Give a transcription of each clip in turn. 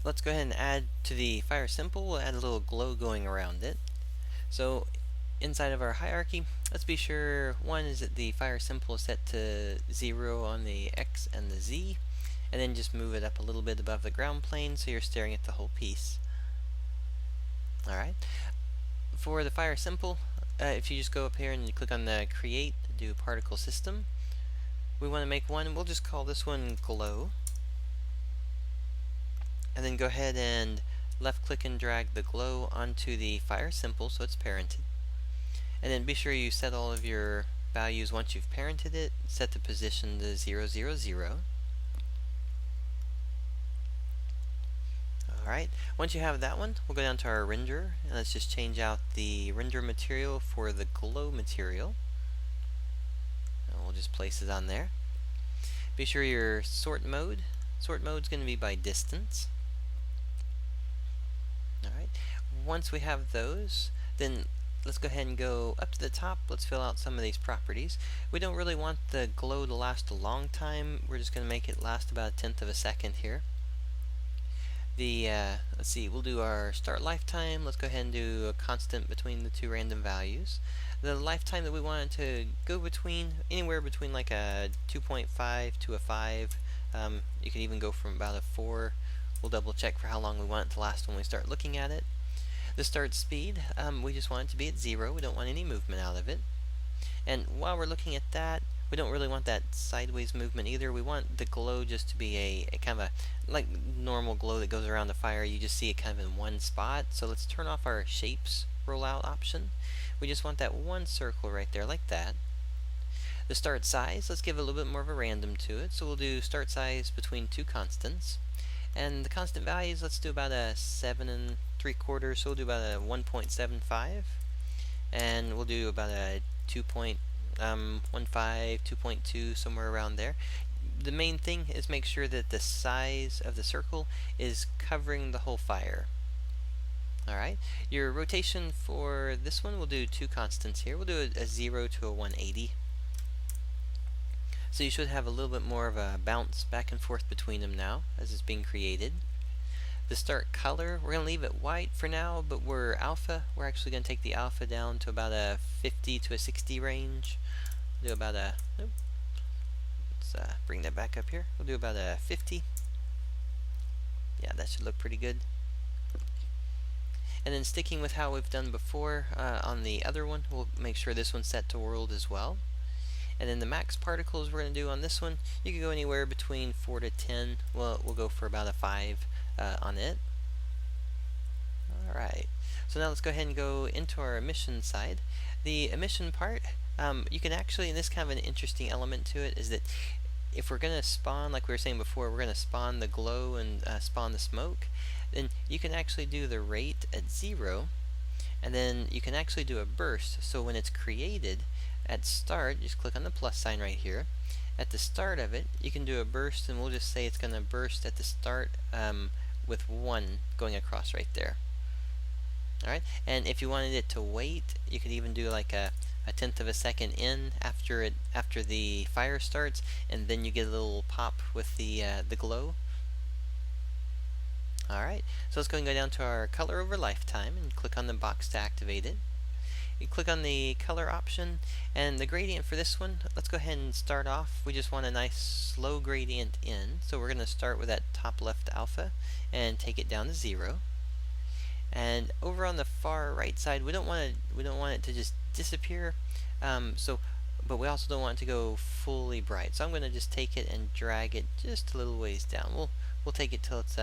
Let's go ahead and add to the fire symbol, we'll add a little glow going around it. So inside of our hierarchy, let's be sure one is that the fire symbol is set to 0 on the X and the Z, and then just move it up a little bit above the ground plane so you're staring at the whole piece. Alright, for the fire symbol, if you just go up here and you click on the create, do particle system, we want to make one, we'll just call this one glow, and then go ahead and left click and drag the glow onto the fire symbol so it's parented. And then be sure you set all of your values once you've parented it. Set the position to 0, 0, 0. Alright, once you have that one, we'll go down to our renderer, and let's just change out the render material for the glow material. And we'll just place it on there. Be sure your sort mode is going to be by distance. Alright, once we have those, then let's go ahead and go up to the top. Let's fill out some of these properties. We don't really want the glow to last a long time. We're just going to make it last about 1/10 of a second here. Let's see, we'll do our start lifetime. Let's go ahead and do a constant between the two random values. The lifetime that we want it to go between, anywhere between like a 2.5 to a 5. You could even go from about a 4. We'll double check for how long we want it to last when we start looking at it. The start speed, we just want it to be at 0. We don't want any movement out of it. And while we're looking at that, we don't really want that sideways movement either. We want the glow just to be a kind of a, like normal glow that goes around the fire, you just see it kind of in one spot. So let's turn off our shapes rollout option. We just want that one circle right there, like that. The start size, let's give a little bit more of a random to it. So we'll do start size between two constants. And the constant values, let's do about a 7 3/4, so we'll do about a 1.75. And we'll do about a 2.15, 2.2, somewhere around there. The main thing is make sure that the size of the circle is covering the whole fire. Alright, your rotation for this one, we'll do two constants here. We'll do a 0 to a 180. So you should have a little bit more of a bounce back and forth between them now as it's being created. The start color, we're going to leave it white for now, but we're alpha. We're actually going to take the alpha down to about a 50 to a 60 range. We'll do about a, let's bring that back up here. We'll do about a 50. Yeah, that should look pretty good. And then sticking with how we've done before on the other one, we'll make sure this one's set to world as well. And then the max particles we're going to do on this one, you can go anywhere between 4 to 10. Well, we'll go for about a 5 on it. Alright, so now let's go ahead and go into our emission side. The emission part, you can actually, and this kind of an interesting element to it, is that if we're going to spawn, like we were saying before, we're going to spawn the glow and spawn the smoke, then you can actually do the rate at 0, and then you can actually do a burst. So when it's created at start, just click on the plus sign right here. At the start of it, you can do a burst, and we'll just say it's going to burst at the start with 1 going across right there. Alright, and if you wanted it to wait, you could even do like a 1/10 of a second in after the fire starts, and then you get a little pop with the glow. Alright, so let's go and go down to our color over lifetime and click on the box to activate it. You click on the color option, and the gradient for this one, let's go ahead and start off. We just want a nice slow gradient in, so we're going to start with that top left alpha and take it down to 0. And over on the far right side, we don't want it to just disappear. But we also don't want it to go fully bright. So I'm going to just take it and drag it just a little ways down. We'll take it till it's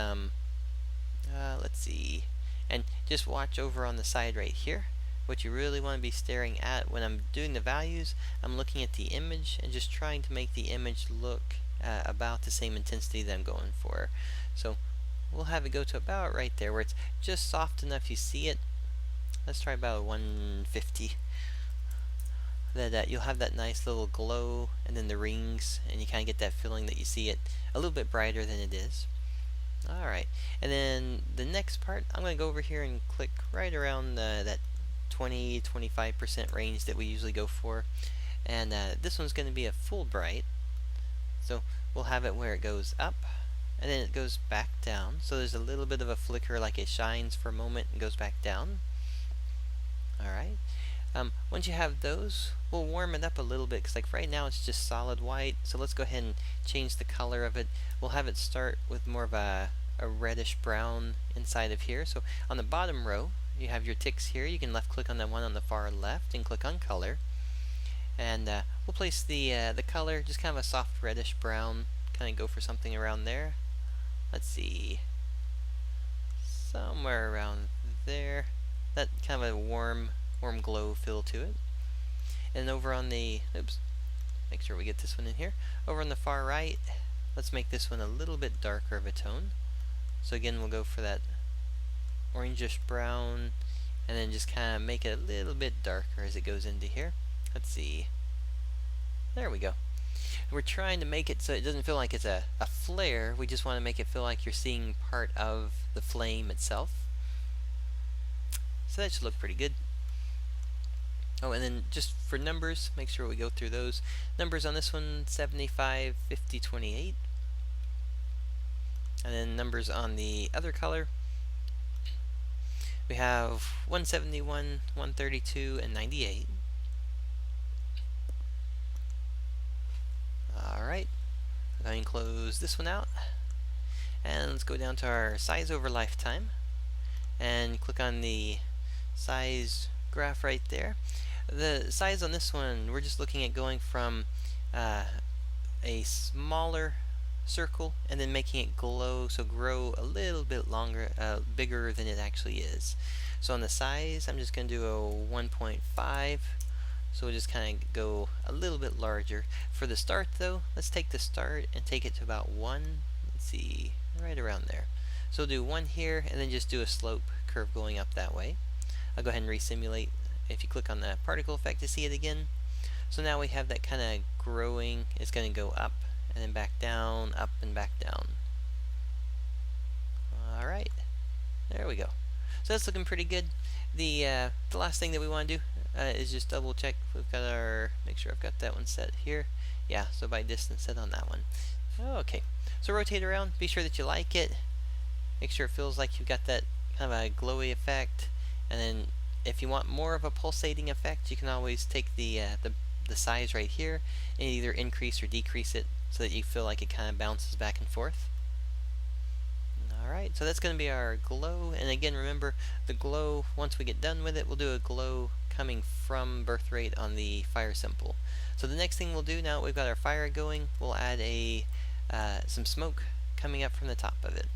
let's see, and just watch over on the side right here. What you really want to be staring at when I'm doing the values, I'm looking at the image and just trying to make the image look about the same intensity that I'm going for. So we'll have it go to about right there where it's just soft enough you see it. Let's try about 150. That you'll have that nice little glow, and then the rings, and you kind of get that feeling that you see it a little bit brighter than it is. Alright, and then the next part, I'm going to go over here and click right around that 20-25% range that we usually go for. And this one's going to be a full bright. So we'll have it where it goes up, and then it goes back down. So there's a little bit of a flicker, like it shines for a moment and goes back down. Alright. Once you have those, we'll warm it up a little bit, because like right now it's just solid white. So let's go ahead and change the color of it. We'll have it start with more of a reddish brown inside of here. So on the bottom row, you have your ticks here. You can left click on the one on the far left and click on color. And we'll place the color, just kind of a soft reddish brown. Kind of go for something around there. Let's see, somewhere around there. That kind of a warm glow feel to it. And over on the, oops, make sure we get this one in here. Over on the far right, let's make this one a little bit darker of a tone. So again, we'll go for that orangish brown, and then just kind of make it a little bit darker as it goes into here. Let's see. There we go. We're trying to make it so it doesn't feel like it's a flare. We just want to make it feel like you're seeing part of the flame itself. So that should look pretty good. Oh, and then just for numbers, make sure we go through those. Numbers on this one, 75, 50, 28. And then numbers on the other color, we have 171, 132, and 98. Alright, I'm going to close this one out. And let's go down to our size over lifetime. And click on the size graph right there. The size on this one, we're just looking at going from a smaller circle and then making it glow, so grow a little bit longer, bigger than it actually is. So on the size, I'm just going to do a 1.5. So we'll just kind of go a little bit larger. For the start though, let's take the start and take it to about 1. Let's see, right around there. So we'll do 1 here and then just do a slope curve going up that way. I'll go ahead and resimulate. If you click on the particle effect to see it again. So now we have that kind of growing. It's going to go up and then back down, up and back down. Alright, there we go. So that's looking pretty good. The last thing that we want to do is just double check. We've got our, make sure I've got that one set here. Yeah, so by distance set on that one. Okay, so rotate around, be sure that you like it. Make sure it feels like you've got that kind of a glowy effect. And then if you want more of a pulsating effect, you can always take the size right here and either increase or decrease it so that you feel like it kind of bounces back and forth. Alright, so that's going to be our glow. And again, remember, the glow, once we get done with it, we'll do a glow coming from birth rate on the fire symbol. So the next thing we'll do, now that we've got our fire going, we'll add some smoke coming up from the top of it.